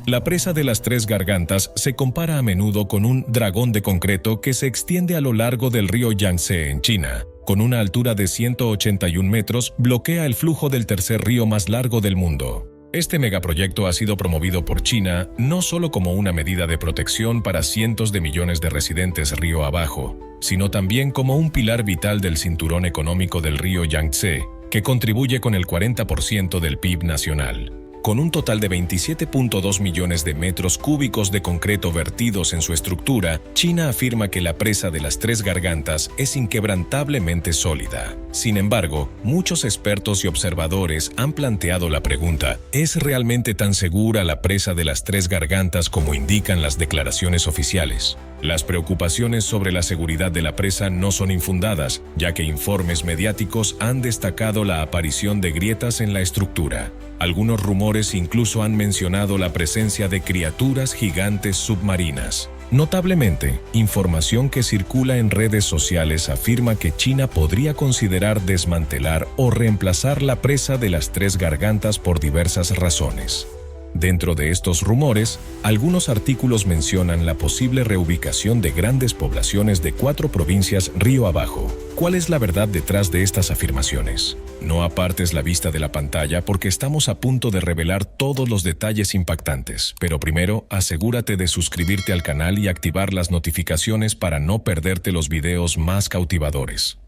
La presa de las Tres Gargantas se compara a menudo con un dragón de concreto que se extiende a lo largo del río Yangtze en China. Con una altura de 181 metros, bloquea el flujo del tercer río más largo del mundo. Este megaproyecto ha sido promovido por China no solo como una medida de protección para cientos de millones de residentes río abajo, sino también como un pilar vital del cinturón económico del río Yangtze, que contribuye con el 40% del PIB nacional. Con un total de 27.2 millones de metros cúbicos de concreto vertidos en su estructura, China afirma que la presa de las Tres Gargantas es inquebrantablemente sólida. Sin embargo, muchos expertos y observadores han planteado la pregunta: ¿es realmente tan segura la presa de las Tres Gargantas como indican las declaraciones oficiales? Las preocupaciones sobre la seguridad de la presa no son infundadas, ya que informes mediáticos han destacado la aparición de grietas en la estructura. Algunos rumores incluso han mencionado la presencia de criaturas gigantes submarinas. Notablemente, información que circula en redes sociales afirma que China podría considerar desmantelar o reemplazar la presa de las Tres Gargantas por diversas razones. Dentro de estos rumores, algunos artículos mencionan la posible reubicación de grandes poblaciones de 4 provincias río abajo. ¿Cuál es la verdad detrás de estas afirmaciones? No apartes la vista de la pantalla porque estamos a punto de revelar todos los detalles impactantes, pero primero asegúrate de suscribirte al canal y activar las notificaciones para no perderte los videos más cautivadores.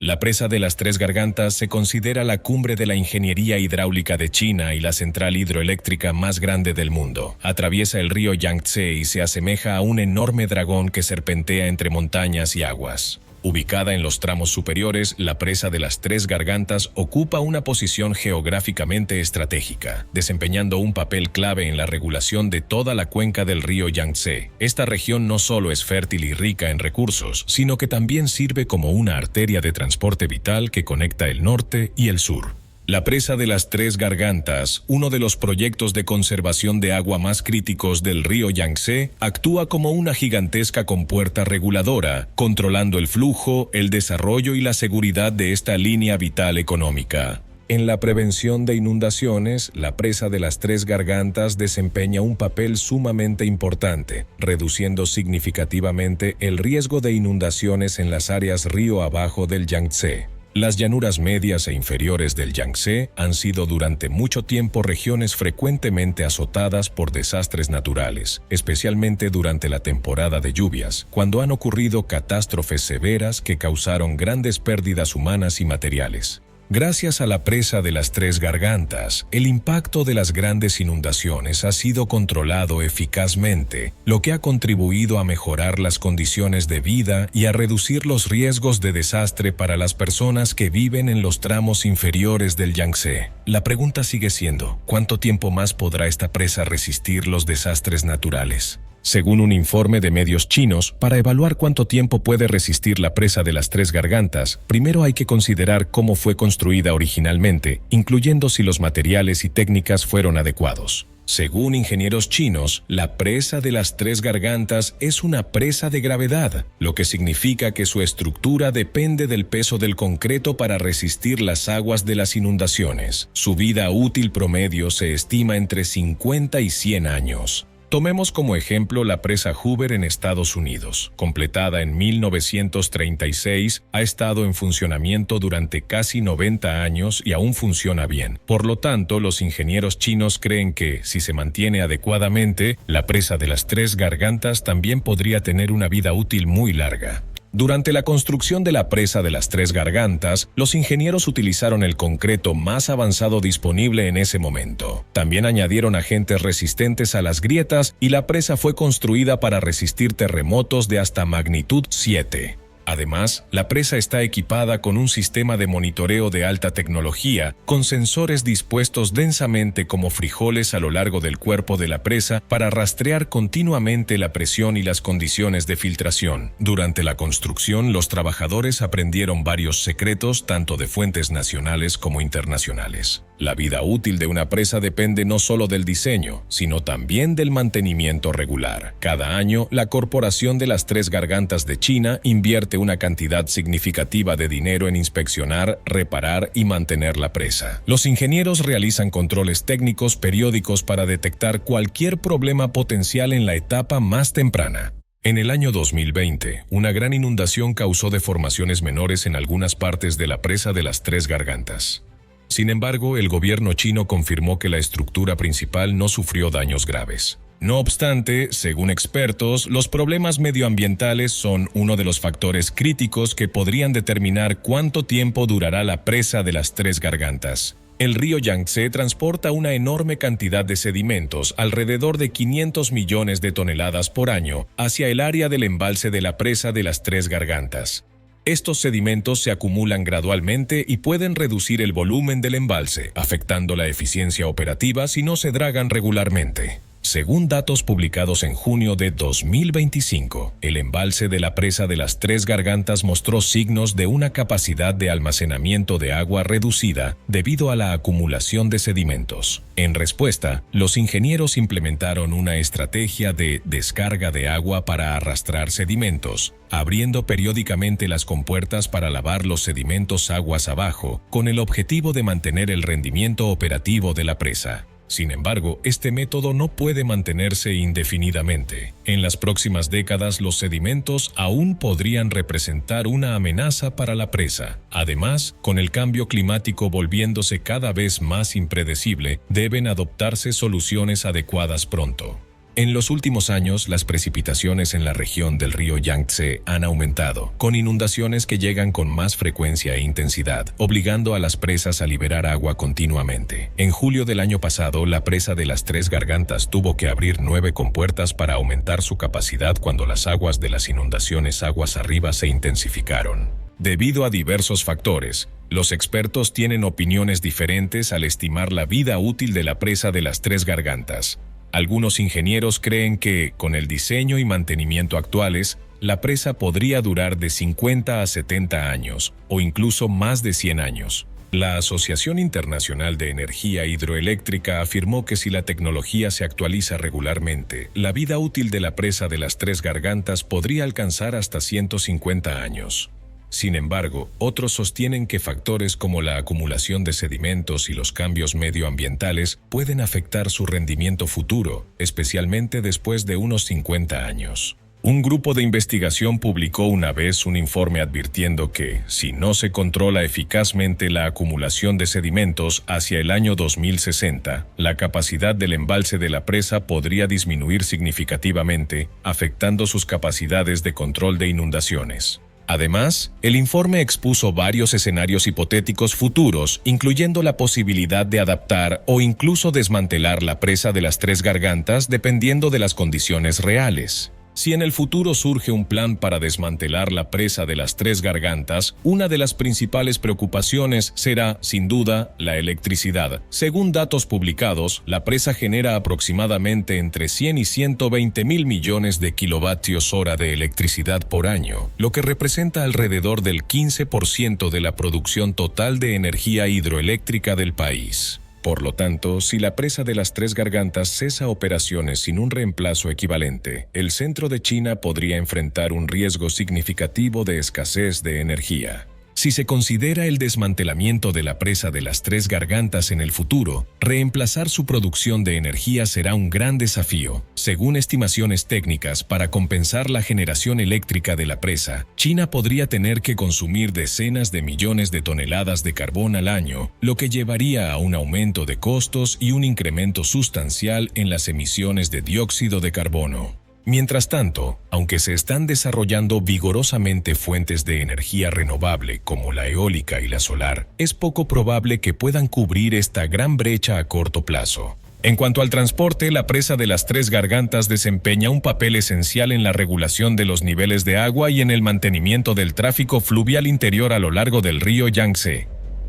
La presa de las Tres Gargantas se considera la cumbre de la ingeniería hidráulica de China y la central hidroeléctrica más grande del mundo. Atraviesa el río Yangtze y se asemeja a un enorme dragón que serpentea entre montañas y aguas. Ubicada en los tramos superiores, la presa de las Tres Gargantas ocupa una posición geográficamente estratégica, desempeñando un papel clave en la regulación de toda la cuenca del río Yangtze. Esta región no solo es fértil y rica en recursos, sino que también sirve como una arteria de transporte vital que conecta el norte y el sur. La presa de las Tres Gargantas, uno de los proyectos de conservación de agua más críticos del río Yangtze, actúa como una gigantesca compuerta reguladora, controlando el flujo, el desarrollo y la seguridad de esta línea vital económica. En la prevención de inundaciones, la presa de las Tres Gargantas desempeña un papel sumamente importante, reduciendo significativamente el riesgo de inundaciones en las áreas río abajo del Yangtze. Las llanuras medias e inferiores del Yangtze han sido durante mucho tiempo regiones frecuentemente azotadas por desastres naturales, especialmente durante la temporada de lluvias, cuando han ocurrido catástrofes severas que causaron grandes pérdidas humanas y materiales. Gracias a la presa de las Tres Gargantas, el impacto de las grandes inundaciones ha sido controlado eficazmente, lo que ha contribuido a mejorar las condiciones de vida y a reducir los riesgos de desastre para las personas que viven en los tramos inferiores del Yangtze. La pregunta sigue siendo, ¿cuánto tiempo más podrá esta presa resistir los desastres naturales? Según un informe de medios chinos, para evaluar cuánto tiempo puede resistir la presa de las Tres Gargantas, primero hay que considerar cómo fue construida originalmente, incluyendo si los materiales y técnicas fueron adecuados. Según ingenieros chinos, la presa de las Tres Gargantas es una presa de gravedad, lo que significa que su estructura depende del peso del concreto para resistir las aguas de las inundaciones. Su vida útil promedio se estima entre 50 y 100 años. Tomemos como ejemplo la presa Hoover en Estados Unidos. Completada en 1936, ha estado en funcionamiento durante casi 90 años y aún funciona bien. Por lo tanto, los ingenieros chinos creen que, si se mantiene adecuadamente, la presa de las Tres Gargantas también podría tener una vida útil muy larga. Durante la construcción de la presa de las Tres Gargantas, los ingenieros utilizaron el concreto más avanzado disponible en ese momento. También añadieron agentes resistentes a las grietas y la presa fue construida para resistir terremotos de hasta magnitud 7. Además, la presa está equipada con un sistema de monitoreo de alta tecnología, con sensores dispuestos densamente como frijoles a lo largo del cuerpo de la presa para rastrear continuamente la presión y las condiciones de filtración. Durante la construcción, los trabajadores aprendieron varios secretos tanto de fuentes nacionales como internacionales. La vida útil de una presa depende no solo del diseño, sino también del mantenimiento regular. Cada año, la Corporación de las Tres Gargantas de China invierte invierte una cantidad significativa de dinero en inspeccionar, reparar y mantener la presa. Los ingenieros realizan controles técnicos periódicos para detectar cualquier problema potencial en la etapa más temprana. En el año 2020, una gran inundación causó deformaciones menores en algunas partes de la presa de las Tres Gargantas. Sin embargo, el gobierno chino confirmó que la estructura principal no sufrió daños graves. No obstante, según expertos, los problemas medioambientales son uno de los factores críticos que podrían determinar cuánto tiempo durará la presa de las Tres Gargantas. El río Yangtze transporta una enorme cantidad de sedimentos, alrededor de 500 millones de toneladas por año, hacia el área del embalse de la presa de las Tres Gargantas. Estos sedimentos se acumulan gradualmente y pueden reducir el volumen del embalse, afectando la eficiencia operativa si no se dragan regularmente. Según datos publicados en junio de 2025, el embalse de la presa de las Tres Gargantas mostró signos de una capacidad de almacenamiento de agua reducida debido a la acumulación de sedimentos. En respuesta, los ingenieros implementaron una estrategia de descarga de agua para arrastrar sedimentos, abriendo periódicamente las compuertas para lavar los sedimentos aguas abajo, con el objetivo de mantener el rendimiento operativo de la presa. Sin embargo, este método no puede mantenerse indefinidamente. En las próximas décadas, los sedimentos aún podrían representar una amenaza para la presa. Además, con el cambio climático volviéndose cada vez más impredecible, deben adoptarse soluciones adecuadas pronto. En los últimos años, las precipitaciones en la región del río Yangtze han aumentado, con inundaciones que llegan con más frecuencia e intensidad, obligando a las presas a liberar agua continuamente. En julio del año pasado, la presa de las Tres Gargantas tuvo que abrir 9 compuertas para aumentar su capacidad cuando las aguas de las inundaciones aguas arriba se intensificaron. Debido a diversos factores, los expertos tienen opiniones diferentes al estimar la vida útil de la presa de las Tres Gargantas. Algunos ingenieros creen que, con el diseño y mantenimiento actuales, la presa podría durar de 50 a 70 años, o incluso más de 100 años. La Asociación Internacional de Energía Hidroeléctrica afirmó que si la tecnología se actualiza regularmente, la vida útil de la presa de las Tres Gargantas podría alcanzar hasta 150 años. Sin embargo, otros sostienen que factores como la acumulación de sedimentos y los cambios medioambientales pueden afectar su rendimiento futuro, especialmente después de unos 50 años. Un grupo de investigación publicó una vez un informe advirtiendo que, si no se controla eficazmente la acumulación de sedimentos hacia el año 2060, la capacidad del embalse de la presa podría disminuir significativamente, afectando sus capacidades de control de inundaciones. Además, el informe expuso varios escenarios hipotéticos futuros, incluyendo la posibilidad de adaptar o incluso desmantelar la presa de las Tres Gargantas dependiendo de las condiciones reales. Si en el futuro surge un plan para desmantelar la presa de las Tres Gargantas, una de las principales preocupaciones será, sin duda, la electricidad. Según datos publicados, la presa genera aproximadamente entre 100 y 120 mil millones de kilovatios hora de electricidad por año, lo que representa alrededor del 15% de la producción total de energía hidroeléctrica del país. Por lo tanto, si la presa de las Tres Gargantas cesa operaciones sin un reemplazo equivalente, el centro de China podría enfrentar un riesgo significativo de escasez de energía. Si se considera el desmantelamiento de la presa de las Tres Gargantas en el futuro, reemplazar su producción de energía será un gran desafío. Según estimaciones técnicas, para compensar la generación eléctrica de la presa, China podría tener que consumir decenas de millones de toneladas de carbón al año, lo que llevaría a un aumento de costos y un incremento sustancial en las emisiones de dióxido de carbono. Mientras tanto, aunque se están desarrollando vigorosamente fuentes de energía renovable como la eólica y la solar, es poco probable que puedan cubrir esta gran brecha a corto plazo. En cuanto al transporte, la presa de las Tres Gargantas desempeña un papel esencial en la regulación de los niveles de agua y en el mantenimiento del tráfico fluvial interior a lo largo del río Yangtze.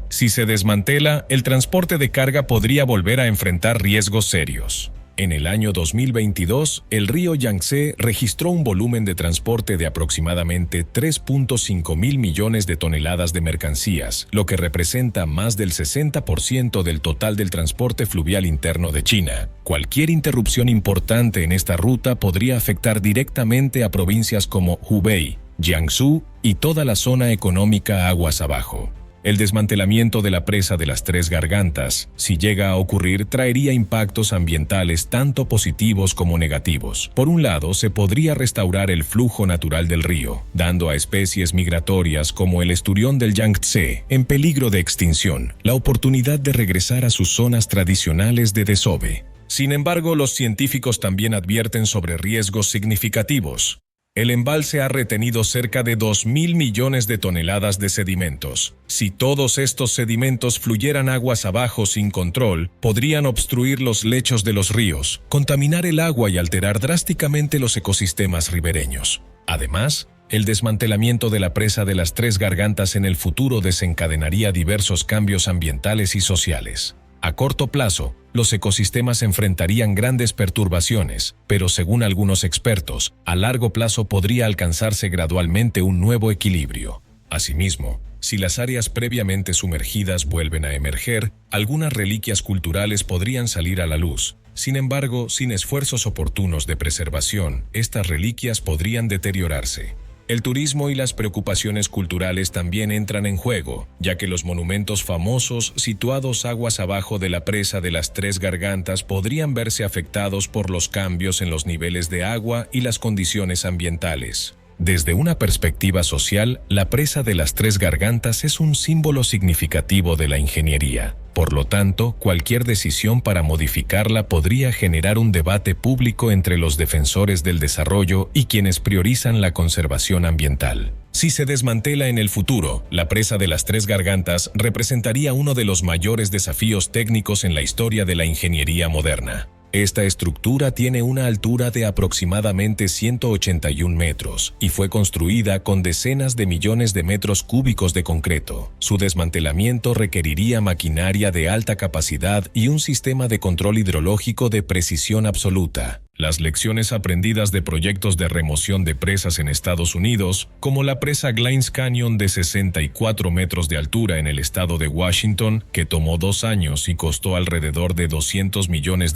Si se desmantela, el transporte de carga podría volver a enfrentar riesgos serios. En el año 2022, el río Yangtze registró un volumen de transporte de aproximadamente 3.5 mil millones de toneladas de mercancías, lo que representa más del 60% del total del transporte fluvial interno de China. Cualquier interrupción importante en esta ruta podría afectar directamente a provincias como Hubei, Jiangsu y toda la zona económica aguas abajo. El desmantelamiento de la presa de las Tres Gargantas, si llega a ocurrir, traería impactos ambientales tanto positivos como negativos. Por un lado, se podría restaurar el flujo natural del río, dando a especies migratorias como el esturión del Yangtze, en peligro de extinción, la oportunidad de regresar a sus zonas tradicionales de desove. Sin embargo, los científicos también advierten sobre riesgos significativos. El embalse ha retenido cerca de 2.000 millones de toneladas de sedimentos. Si todos estos sedimentos fluyeran aguas abajo sin control, podrían obstruir los lechos de los ríos, contaminar el agua y alterar drásticamente los ecosistemas ribereños. Además, el desmantelamiento de la presa de las Tres Gargantas en el futuro desencadenaría diversos cambios ambientales y sociales. A corto plazo, los ecosistemas enfrentarían grandes perturbaciones, pero según algunos expertos, a largo plazo podría alcanzarse gradualmente un nuevo equilibrio. Asimismo, si las áreas previamente sumergidas vuelven a emerger, algunas reliquias culturales podrían salir a la luz. Sin embargo, sin esfuerzos oportunos de preservación, estas reliquias podrían deteriorarse. El turismo y las preocupaciones culturales también entran en juego, ya que los monumentos famosos situados aguas abajo de la presa de las Tres Gargantas podrían verse afectados por los cambios en los niveles de agua y las condiciones ambientales. Desde una perspectiva social, la presa de las Tres Gargantas es un símbolo significativo de la ingeniería. Por lo tanto, cualquier decisión para modificarla podría generar un debate público entre los defensores del desarrollo y quienes priorizan la conservación ambiental. Si se desmantela en el futuro, la presa de las Tres Gargantas representaría uno de los mayores desafíos técnicos en la historia de la ingeniería moderna. Esta estructura tiene una altura de aproximadamente 181 metros y fue construida con decenas de millones de metros cúbicos de concreto. Su desmantelamiento requeriría maquinaria de alta capacidad y un sistema de control hidrológico de precisión absoluta. Las lecciones aprendidas de proyectos de remoción de presas en Estados Unidos, como la presa Glynns Canyon de 64 metros de altura en el estado de Washington, que tomó 2 años y costó alrededor de $200 millones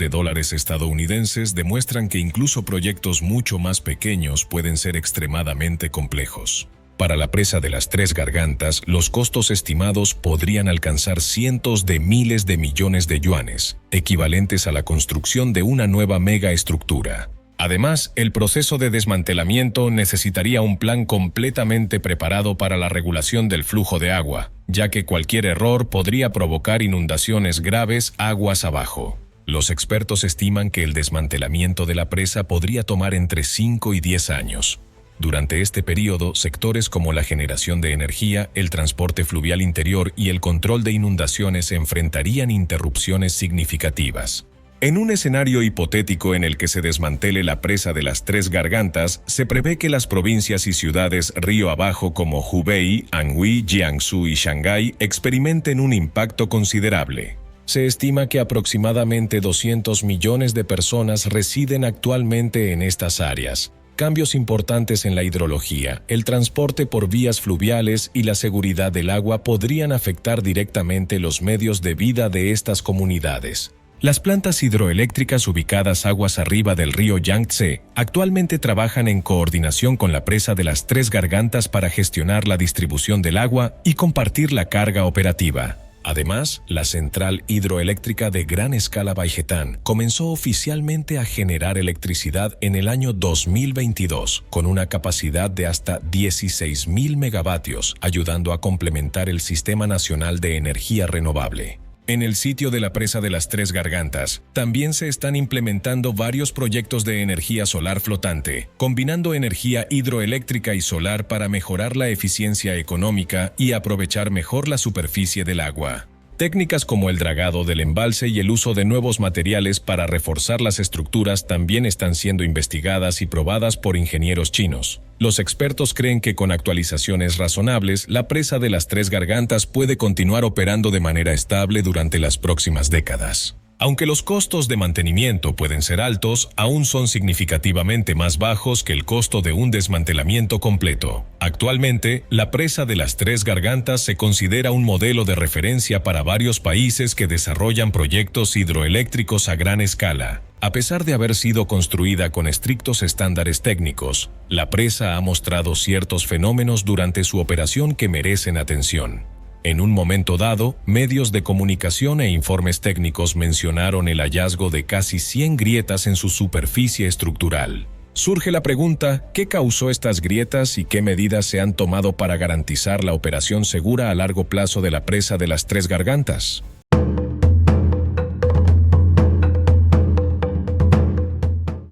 estadounidenses, demuestran que incluso proyectos mucho más pequeños pueden ser extremadamente complejos. Para la presa de las Tres Gargantas, los costos estimados podrían alcanzar cientos de miles de millones de yuanes, equivalentes a la construcción de una nueva megaestructura. Además, el proceso de desmantelamiento necesitaría un plan completamente preparado para la regulación del flujo de agua, ya que cualquier error podría provocar inundaciones graves aguas abajo. Los expertos estiman que el desmantelamiento de la presa podría tomar entre 5 y 10 años. Durante este periodo, sectores como la generación de energía, el transporte fluvial interior y el control de inundaciones enfrentarían interrupciones significativas. En un escenario hipotético en el que se desmantele la presa de las Tres Gargantas, se prevé que las provincias y ciudades río abajo como Hubei, Anhui, Jiangsu y Shanghái experimenten un impacto considerable. Se estima que aproximadamente 200 millones de personas residen actualmente en estas áreas. Cambios importantes en la hidrología, el transporte por vías fluviales y la seguridad del agua podrían afectar directamente los medios de vida de estas comunidades. Las plantas hidroeléctricas ubicadas aguas arriba del río Yangtze actualmente trabajan en coordinación con la presa de las Tres Gargantas para gestionar la distribución del agua y compartir la carga operativa. Además, la central hidroeléctrica de gran escala Baijetán comenzó oficialmente a generar electricidad en el año 2022, con una capacidad de hasta 16.000 megavatios, ayudando a complementar el Sistema Nacional de Energía Renovable. En el sitio de la presa de las Tres Gargantas, también se están implementando varios proyectos de energía solar flotante, combinando energía hidroeléctrica y solar para mejorar la eficiencia económica y aprovechar mejor la superficie del agua. Técnicas como el dragado del embalse y el uso de nuevos materiales para reforzar las estructuras también están siendo investigadas y probadas por ingenieros chinos. Los expertos creen que con actualizaciones razonables, la presa de las Tres Gargantas puede continuar operando de manera estable durante las próximas décadas. Aunque los costos de mantenimiento pueden ser altos, aún son significativamente más bajos que el costo de un desmantelamiento completo. Actualmente, la presa de las Tres Gargantas se considera un modelo de referencia para varios países que desarrollan proyectos hidroeléctricos a gran escala. A pesar de haber sido construida con estrictos estándares técnicos, la presa ha mostrado ciertos fenómenos durante su operación que merecen atención. En un momento dado, medios de comunicación e informes técnicos mencionaron el hallazgo de casi 100 grietas en su superficie estructural. Surge la pregunta, ¿qué causó estas grietas y qué medidas se han tomado para garantizar la operación segura a largo plazo de la presa de las Tres Gargantas?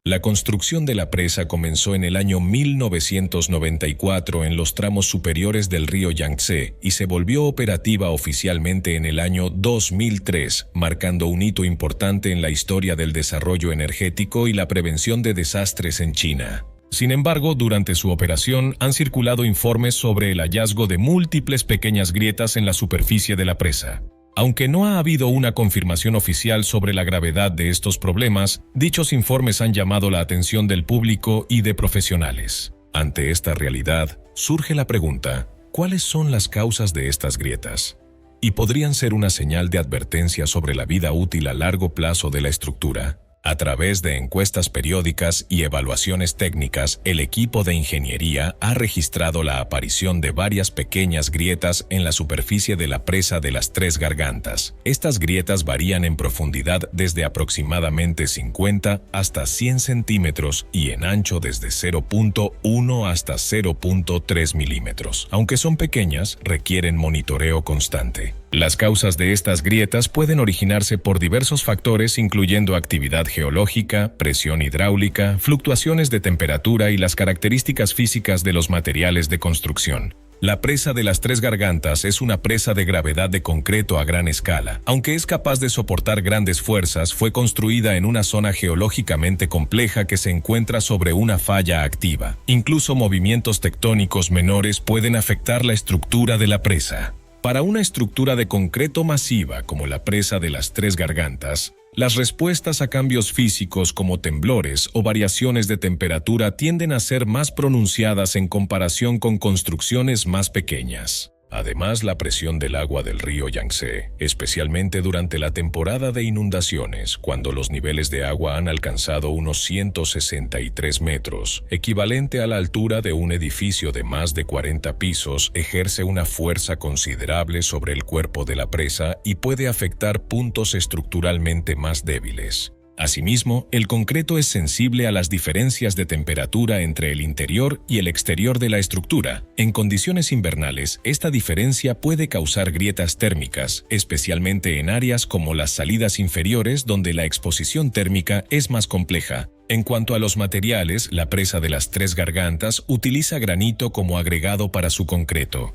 La construcción de la presa comenzó en el año 1994 en los tramos superiores del río Yangtze y se volvió operativa oficialmente en el año 2003, marcando un hito importante en la historia del desarrollo energético y la prevención de desastres en China. Sin embargo, durante su operación han circulado informes sobre el hallazgo de múltiples pequeñas grietas en la superficie de la presa. Aunque no ha habido una confirmación oficial sobre la gravedad de estos problemas, dichos informes han llamado la atención del público y de profesionales. Ante esta realidad, surge la pregunta, ¿cuáles son las causas de estas grietas? ¿Y podrían ser una señal de advertencia sobre la vida útil a largo plazo de la estructura? A través de encuestas periódicas y evaluaciones técnicas, el equipo de ingeniería ha registrado la aparición de varias pequeñas grietas en la superficie de la presa de las Tres Gargantas. Estas grietas varían en profundidad desde aproximadamente 50 hasta 100 centímetros y en ancho desde 0.1 hasta 0.3 milímetros. Aunque son pequeñas, requieren monitoreo constante. Las causas de estas grietas pueden originarse por diversos factores incluyendo actividad geológica, presión hidráulica, fluctuaciones de temperatura y las características físicas de los materiales de construcción. La presa de las Tres Gargantas es una presa de gravedad de concreto a gran escala. Aunque es capaz de soportar grandes fuerzas, fue construida en una zona geológicamente compleja que se encuentra sobre una falla activa. Incluso movimientos tectónicos menores pueden afectar la estructura de la presa. Para una estructura de concreto masiva como la presa de las Tres Gargantas, las respuestas a cambios físicos como temblores o variaciones de temperatura tienden a ser más pronunciadas en comparación con construcciones más pequeñas. Además, la presión del agua del río Yangtze, especialmente durante la temporada de inundaciones, cuando los niveles de agua han alcanzado unos 163 metros, equivalente a la altura de un edificio de más de 40 pisos, ejerce una fuerza considerable sobre el cuerpo de la presa y puede afectar puntos estructuralmente más débiles. Asimismo, el concreto es sensible a las diferencias de temperatura entre el interior y el exterior de la estructura. En condiciones invernales, esta diferencia puede causar grietas térmicas, especialmente en áreas como las salidas inferiores donde la exposición térmica es más compleja. En cuanto a los materiales, la presa de las Tres Gargantas utiliza granito como agregado para su concreto.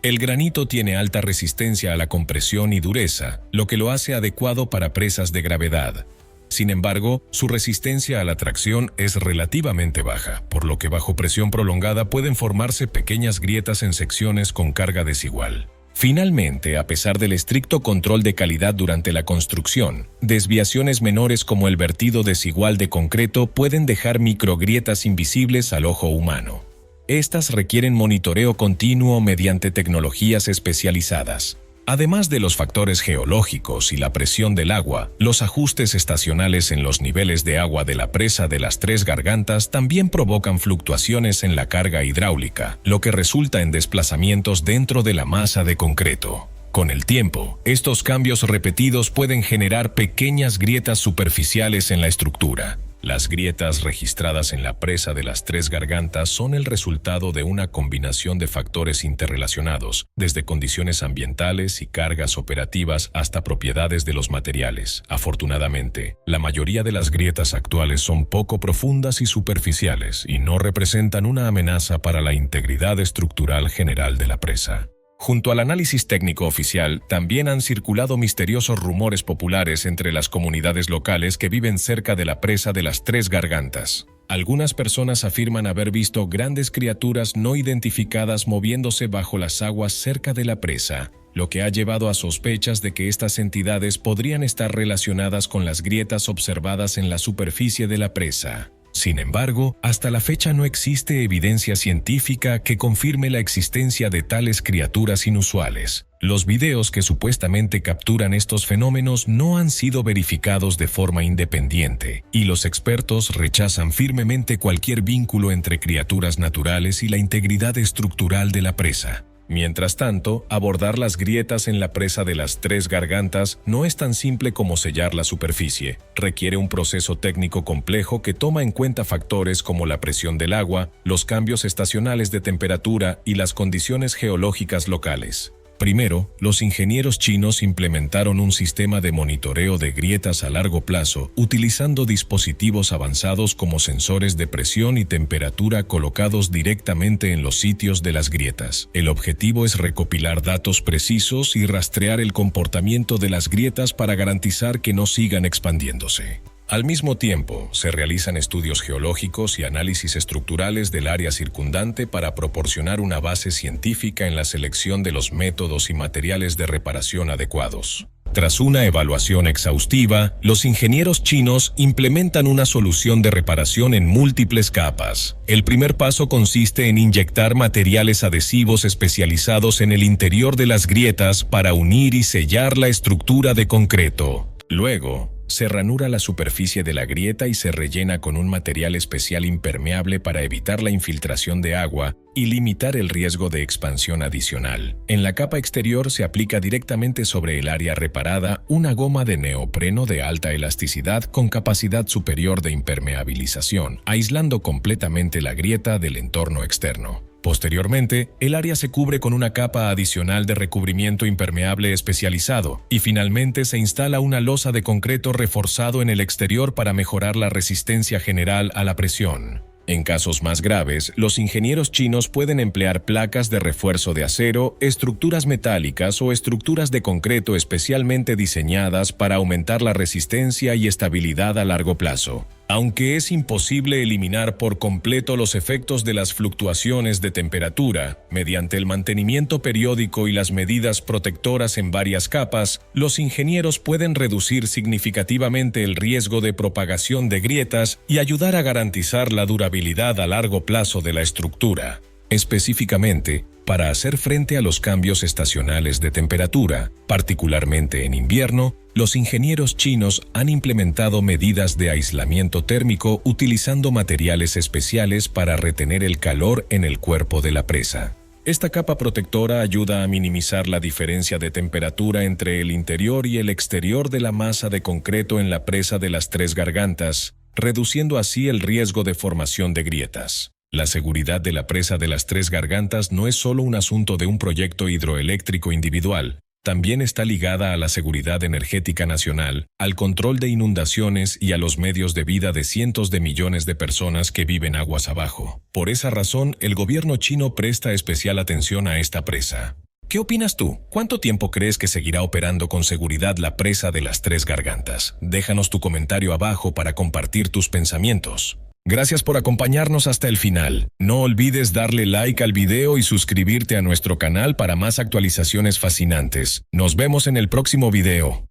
El granito tiene alta resistencia a la compresión y dureza, lo que lo hace adecuado para presas de gravedad. Sin embargo, su resistencia a la tracción es relativamente baja, por lo que bajo presión prolongada pueden formarse pequeñas grietas en secciones con carga desigual. Finalmente, a pesar del estricto control de calidad durante la construcción, desviaciones menores como el vertido desigual de concreto pueden dejar microgrietas invisibles al ojo humano. Estas requieren monitoreo continuo mediante tecnologías especializadas. Además de los factores geológicos y la presión del agua, los ajustes estacionales en los niveles de agua de la presa de las Tres Gargantas también provocan fluctuaciones en la carga hidráulica, lo que resulta en desplazamientos dentro de la masa de concreto. Con el tiempo, estos cambios repetidos pueden generar pequeñas grietas superficiales en la estructura. Las grietas registradas en la presa de las Tres Gargantas son el resultado de una combinación de factores interrelacionados, desde condiciones ambientales y cargas operativas hasta propiedades de los materiales. Afortunadamente, la mayoría de las grietas actuales son poco profundas y superficiales y no representan una amenaza para la integridad estructural general de la presa. Junto al análisis técnico oficial, también han circulado misteriosos rumores populares entre las comunidades locales que viven cerca de la presa de las Tres Gargantas. Algunas personas afirman haber visto grandes criaturas no identificadas moviéndose bajo las aguas cerca de la presa. lo que ha llevado a sospechas de que estas entidades podrían estar relacionadas con las grietas observadas en la superficie de la presa. Sin embargo, hasta la fecha no existe evidencia científica que confirme la existencia de tales criaturas inusuales. Los videos que supuestamente capturan estos fenómenos no han sido verificados de forma independiente, y los expertos rechazan firmemente cualquier vínculo entre criaturas naturales y la integridad estructural de la presa. Mientras tanto, abordar las grietas en la presa de las Tres Gargantas no es tan simple como sellar la superficie. Requiere un proceso técnico complejo que toma en cuenta factores como la presión del agua, los cambios estacionales de temperatura y las condiciones geológicas locales. Primero, los ingenieros chinos implementaron un sistema de monitoreo de grietas a largo plazo, utilizando dispositivos avanzados como sensores de presión y temperatura colocados directamente en los sitios de las grietas. El objetivo es recopilar datos precisos y rastrear el comportamiento de las grietas para garantizar que no sigan expandiéndose. Al mismo tiempo, se realizan estudios geológicos y análisis estructurales del área circundante para proporcionar una base científica en la selección de los métodos y materiales de reparación adecuados. Tras una evaluación exhaustiva, los ingenieros chinos implementan una solución de reparación en múltiples capas. El primer paso consiste en inyectar materiales adhesivos especializados en el interior de las grietas para unir y sellar la estructura de concreto. Luego, se ranura la superficie de la grieta y se rellena con un material especial impermeable para evitar la infiltración de agua y limitar el riesgo de expansión adicional. En la capa exterior se aplica directamente sobre el área reparada una goma de neopreno de alta elasticidad con capacidad superior de impermeabilización, aislando completamente la grieta del entorno externo. Posteriormente, el área se cubre con una capa adicional de recubrimiento impermeable especializado y finalmente se instala una losa de concreto reforzado en el exterior para mejorar la resistencia general a la presión. En casos más graves, los ingenieros chinos pueden emplear placas de refuerzo de acero, estructuras metálicas o estructuras de concreto especialmente diseñadas para aumentar la resistencia y estabilidad a largo plazo. Aunque es imposible eliminar por completo los efectos de las fluctuaciones de temperatura, mediante el mantenimiento periódico y las medidas protectoras en varias capas, los ingenieros pueden reducir significativamente el riesgo de propagación de grietas y ayudar a garantizar la durabilidad a largo plazo de la estructura. Específicamente, para hacer frente a los cambios estacionales de temperatura, particularmente en invierno, los ingenieros chinos han implementado medidas de aislamiento térmico utilizando materiales especiales para retener el calor en el cuerpo de la presa. Esta capa protectora ayuda a minimizar la diferencia de temperatura entre el interior y el exterior de la masa de concreto en la presa de las Tres Gargantas, reduciendo así el riesgo de formación de grietas. La seguridad de la presa de las Tres Gargantas no es solo un asunto de un proyecto hidroeléctrico individual, también está ligada a la seguridad energética nacional, al control de inundaciones y a los medios de vida de cientos de millones de personas que viven aguas abajo. Por esa razón, el gobierno chino presta especial atención a esta presa. ¿Qué opinas tú? ¿Cuánto tiempo crees que seguirá operando con seguridad la presa de las Tres Gargantas? Déjanos tu comentario abajo para compartir tus pensamientos. Gracias por acompañarnos hasta el final. No olvides darle like al video y suscribirte a nuestro canal para más actualizaciones fascinantes. Nos vemos en el próximo video.